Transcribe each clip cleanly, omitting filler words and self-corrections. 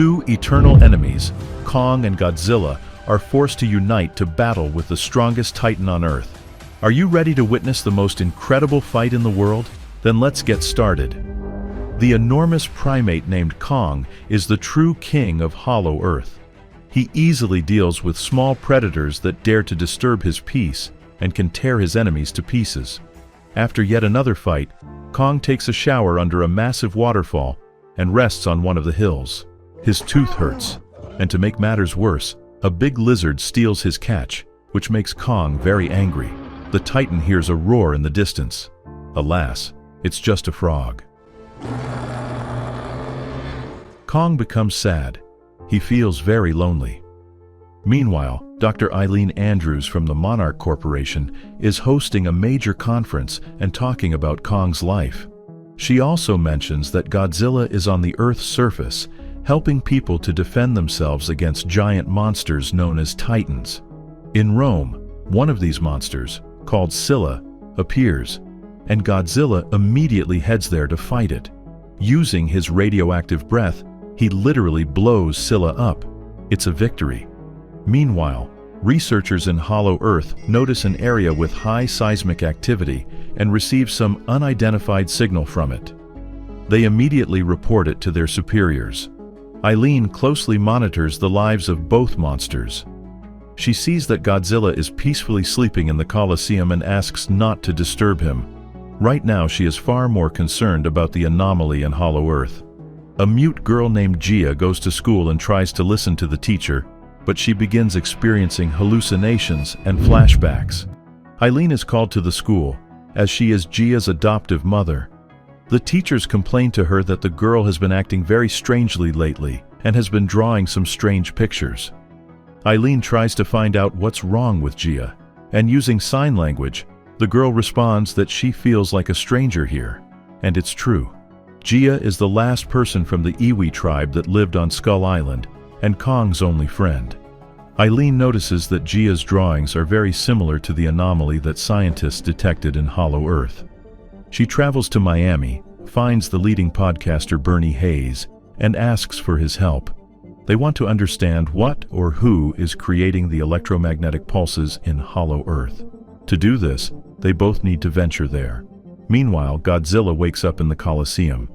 Two eternal enemies, Kong and Godzilla, are forced to unite to battle with the strongest Titan on Earth. Are you ready to witness the most incredible fight in the world? Then let's get started. The enormous primate named Kong is the true king of Hollow Earth. He easily deals with small predators that dare to disturb his peace and can tear his enemies to pieces. After yet another fight, Kong takes a shower under a massive waterfall and rests on one of the hills. His tooth hurts, and to make matters worse, a big lizard steals his catch, which makes Kong very angry. The Titan hears a roar in the distance. Alas, it's just a frog. Kong becomes sad. He feels very lonely. Meanwhile, Dr. Eileen Andrews from the Monarch Corporation is hosting a major conference and talking about Kong's life. She also mentions that Godzilla is on the Earth's surface, helping people to defend themselves against giant monsters known as Titans. In Rome, one of these monsters, called Scylla, appears, and Godzilla immediately heads there to fight it. Using his radioactive breath, he literally blows Scylla up. It's a victory. Meanwhile, researchers in Hollow Earth notice an area with high seismic activity and receive some unidentified signal from it. They immediately report it to their superiors. Eileen closely monitors the lives of both monsters. She sees that Godzilla is peacefully sleeping in the Colosseum and asks not to disturb him. Right now she is far more concerned about the anomaly in Hollow Earth. A mute girl named Gia goes to school and tries to listen to the teacher, but she begins experiencing hallucinations and flashbacks. Eileen is called to the school, as she is Gia's adoptive mother. The teachers complain to her that the girl has been acting very strangely lately and has been drawing some strange pictures. Eileen tries to find out what's wrong with Gia, and using sign language, the girl responds that she feels like a stranger here, and it's true. Gia is the last person from the Iwi tribe that lived on Skull Island, and Kong's only friend. Eileen notices that Gia's drawings are very similar to the anomaly that scientists detected in Hollow Earth. She travels to Miami, finds the leading podcaster Bernie Hayes, and asks for his help. They want to understand what or who is creating the electromagnetic pulses in Hollow Earth. To do this, they both need to venture there. Meanwhile, Godzilla wakes up in the Colosseum.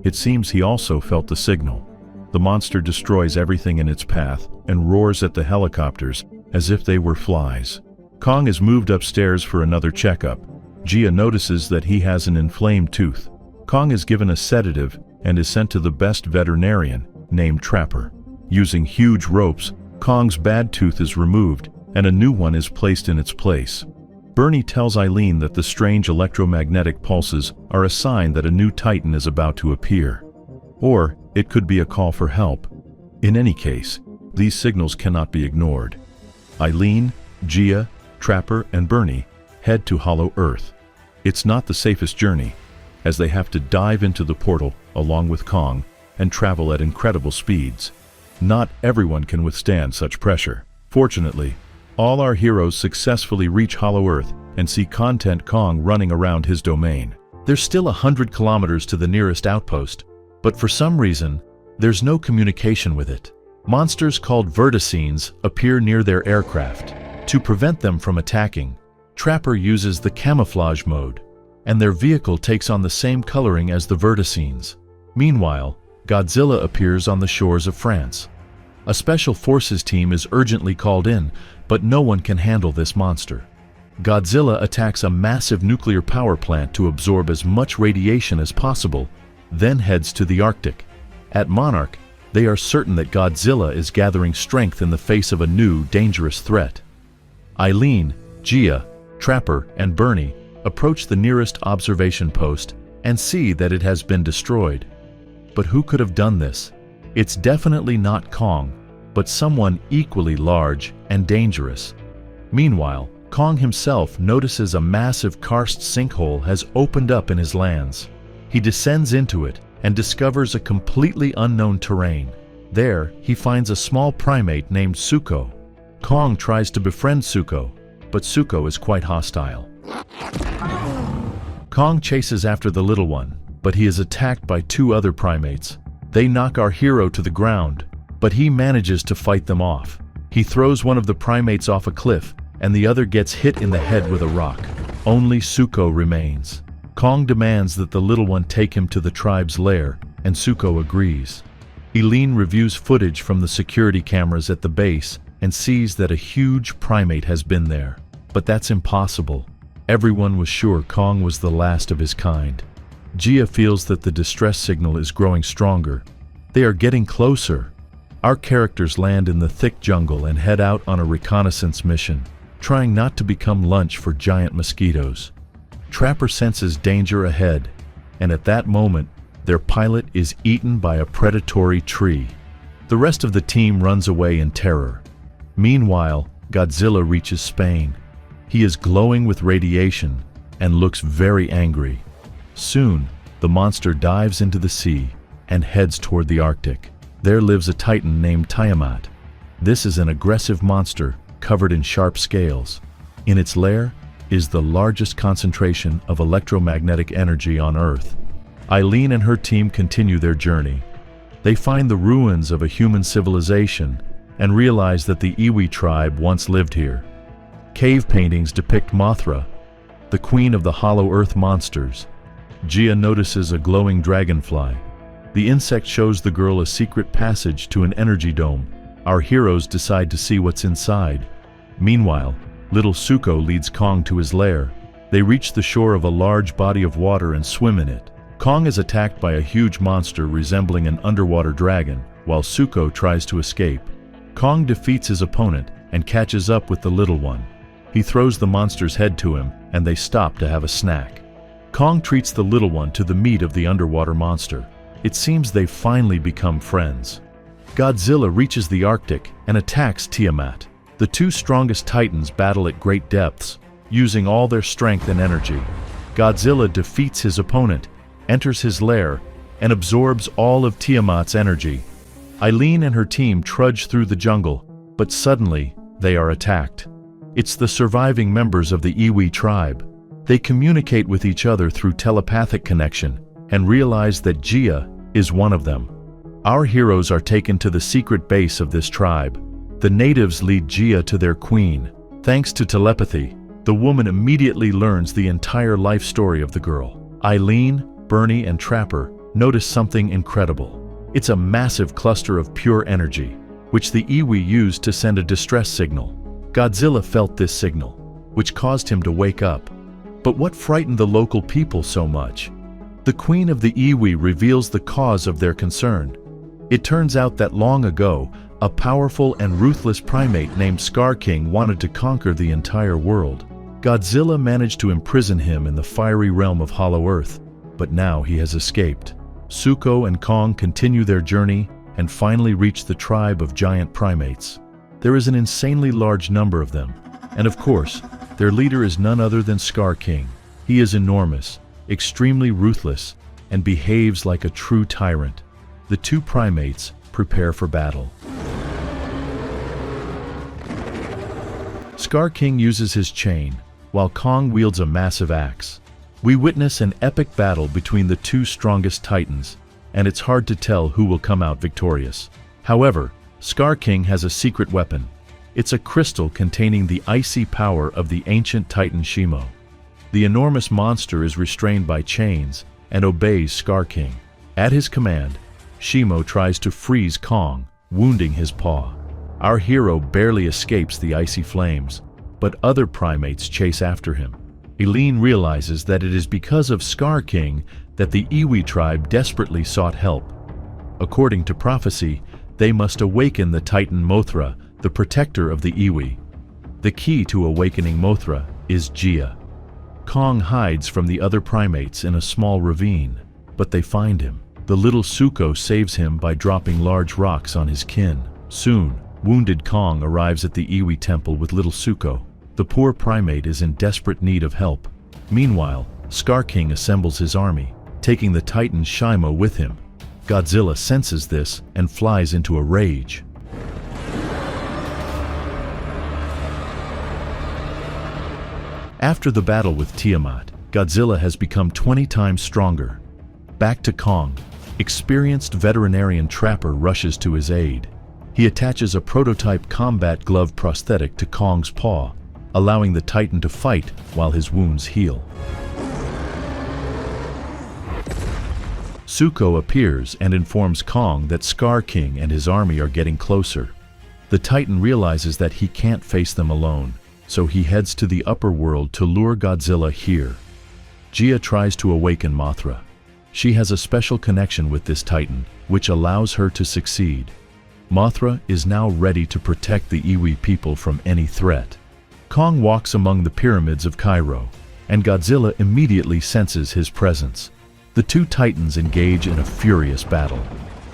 It seems he also felt the signal. The monster destroys everything in its path and roars at the helicopters as if they were flies. Kong is moved upstairs for another checkup. Gia notices that he has an inflamed tooth. Kong is given a sedative and is sent to the best veterinarian, named Trapper. Using huge ropes, Kong's bad tooth is removed and a new one is placed in its place. Bernie tells Eileen that the strange electromagnetic pulses are a sign that a new Titan is about to appear. Or it could be a call for help. In any case, these signals cannot be ignored. Eileen, Gia, Trapper, and Bernie head to Hollow Earth. It's not the safest journey, as they have to dive into the portal along with Kong and travel at incredible speeds. Not everyone can withstand such pressure. Fortunately, all our heroes successfully reach Hollow Earth and see Content Kong running around his domain. There's still 100 kilometers to the nearest outpost, but for some reason, there's no communication with it. Monsters called verticenes appear near their aircraft. To prevent them from attacking, Trapper uses the camouflage mode, and their vehicle takes on the same coloring as the verticenes. Meanwhile, Godzilla appears on the shores of France. A special forces team is urgently called in, but no one can handle this monster. Godzilla attacks a massive nuclear power plant to absorb as much radiation as possible, then heads to the Arctic. At Monarch, they are certain that Godzilla is gathering strength in the face of a new, dangerous threat. Eileen, Gia, Trapper, and Bernie approach the nearest observation post and see that it has been destroyed. But who could have done this? It's definitely not Kong, but someone equally large and dangerous. Meanwhile, Kong himself notices a massive karst sinkhole has opened up in his lands. He descends into it and discovers a completely unknown terrain. There, he finds a small primate named Suko. Kong tries to befriend Suko, but Suko is quite hostile. Kong chases after the little one, but he is attacked by two other primates. They knock our hero to the ground, but he manages to fight them off. He throws one of the primates off a cliff, and the other gets hit in the head with a rock. Only Suko remains. Kong demands that the little one take him to the tribe's lair, and Suko agrees. Eileen reviews footage from the security cameras at the base and sees that a huge primate has been there. But that's impossible. Everyone was sure Kong was the last of his kind. Gia feels that the distress signal is growing stronger. They are getting closer. Our characters land in the thick jungle and head out on a reconnaissance mission, trying not to become lunch for giant mosquitoes. Trapper senses danger ahead, and at that moment, their pilot is eaten by a predatory tree. The rest of the team runs away in terror. Meanwhile, Godzilla reaches Spain. He is glowing with radiation and looks very angry. Soon, the monster dives into the sea and heads toward the Arctic. There lives a titan named Tiamat. This is an aggressive monster covered in sharp scales. In its lair is the largest concentration of electromagnetic energy on Earth. Eileen and her team continue their journey. They find the ruins of a human civilization and realize that the Iwi tribe once lived here. Cave paintings depict Mothra, the queen of the Hollow Earth monsters. Gia notices a glowing dragonfly. The insect shows the girl a secret passage to an energy dome. Our heroes decide to see what's inside. Meanwhile, little Suko leads Kong to his lair. They reach the shore of a large body of water and swim in it. Kong is attacked by a huge monster resembling an underwater dragon, while Suko tries to escape. Kong defeats his opponent and catches up with the little one. He throws the monster's head to him, and they stop to have a snack. Kong treats the little one to the meat of the underwater monster. It seems they've finally become friends. Godzilla reaches the Arctic and attacks Tiamat. The two strongest titans battle at great depths, using all their strength and energy. Godzilla defeats his opponent, enters his lair, and absorbs all of Tiamat's energy. Eileen and her team trudge through the jungle, but suddenly they are attacked. It's the surviving members of the Iwi tribe. They communicate with each other through telepathic connection and realize that Gia is one of them. Our heroes are taken to the secret base of this tribe. The natives lead Gia to their queen. Thanks to telepathy, the woman immediately learns the entire life story of the girl. Eileen, Bernie, and Trapper notice something incredible. It's a massive cluster of pure energy, which the Iwi used to send a distress signal. Godzilla felt this signal, which caused him to wake up. But what frightened the local people so much? The queen of the Iwi reveals the cause of their concern. It turns out that long ago, a powerful and ruthless primate named Scar King wanted to conquer the entire world. Godzilla managed to imprison him in the fiery realm of Hollow Earth, but now he has escaped. Suko and Kong continue their journey and finally reach the tribe of giant primates. There is an insanely large number of them, and of course, their leader is none other than Scar King. He is enormous, extremely ruthless, and behaves like a true tyrant. The two primates prepare for battle. Scar King uses his chain, while Kong wields a massive axe. We witness an epic battle between the two strongest titans, and it's hard to tell who will come out victorious. However, Scar King has a secret weapon. It's a crystal containing the icy power of the ancient titan Shimo. The enormous monster is restrained by chains and obeys Scar King. At his command, Shimo tries to freeze Kong, wounding his paw. Our hero barely escapes the icy flames, but other primates chase after him. Eileen realizes that it is because of Scar King that the Iwi tribe desperately sought help. According to prophecy, they must awaken the Titan Mothra, the protector of the Iwi. The key to awakening Mothra is Gia. Kong hides from the other primates in a small ravine, but they find him. The little Suko saves him by dropping large rocks on his kin. Soon, wounded Kong arrives at the Iwi temple with little Suko. The poor primate is in desperate need of help. Meanwhile, Scar King assembles his army, taking the Titan Shimo with him. Godzilla senses this and flies into a rage. After the battle with Tiamat, Godzilla has become 20 times stronger. Back to Kong, experienced veterinarian Trapper rushes to his aid. He attaches a prototype combat glove prosthetic to Kong's paw, allowing the Titan to fight while his wounds heal. Zuko appears and informs Kong that Scar King and his army are getting closer. The Titan realizes that he can't face them alone, so he heads to the upper world to lure Godzilla here. Jia tries to awaken Mothra. She has a special connection with this Titan, which allows her to succeed. Mothra is now ready to protect the Iwi people from any threat. Kong walks among the pyramids of Cairo, and Godzilla immediately senses his presence. The two Titans engage in a furious battle.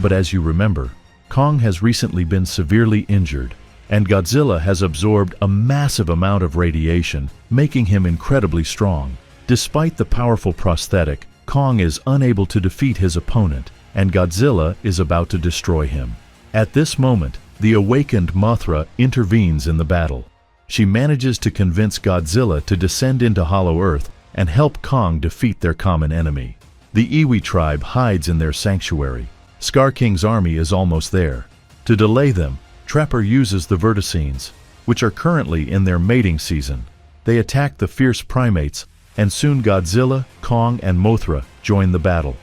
But as you remember, Kong has recently been severely injured, and Godzilla has absorbed a massive amount of radiation, making him incredibly strong. Despite the powerful prosthetic, Kong is unable to defeat his opponent, and Godzilla is about to destroy him. At this moment, the awakened Mothra intervenes in the battle. She manages to convince Godzilla to descend into Hollow Earth and help Kong defeat their common enemy. The Iwi tribe hides in their sanctuary. Scar King's army is almost there. To delay them, Trapper uses the Verticines, which are currently in their mating season. They attack the fierce primates, and soon Godzilla, Kong, and Mothra join the battle.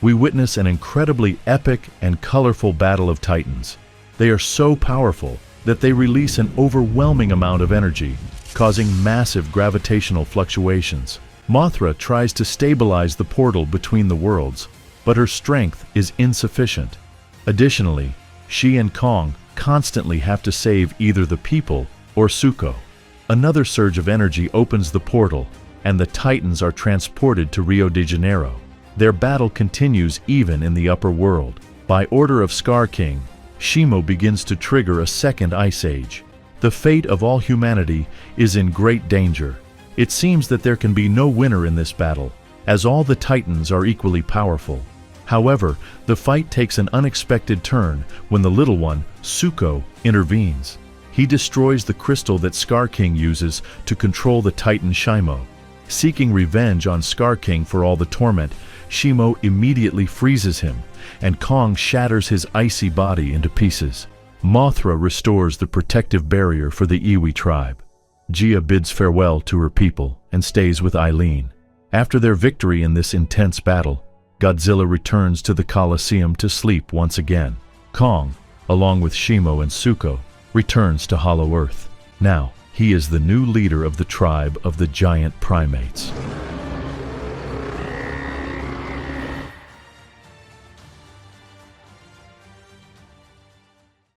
We witness an incredibly epic and colorful battle of Titans. They are so powerful that they release an overwhelming amount of energy, causing massive gravitational fluctuations. Mothra tries to stabilize the portal between the worlds, but her strength is insufficient. Additionally, she and Kong constantly have to save either the people or Zuko. Another surge of energy opens the portal, and the Titans are transported to Rio de Janeiro. Their battle continues even in the upper world. By order of Scar King, Shimo begins to trigger a second ice age. The fate of all humanity is in great danger. It seems that there can be no winner in this battle, as all the Titans are equally powerful. However, the fight takes an unexpected turn when the little one, Zuko, intervenes. He destroys the crystal that Scar King uses to control the Titan Shimo. Seeking revenge on Scar King for all the torment, Shimo immediately freezes him, and Kong shatters his icy body into pieces. Mothra restores the protective barrier for the Iwi tribe. Jia bids farewell to her people and stays with Eileen. After their victory in this intense battle, Godzilla returns to the Colosseum to sleep once again. Kong, along with Shimo and Zuko, returns to Hollow Earth. Now, he is the new leader of the tribe of the giant primates.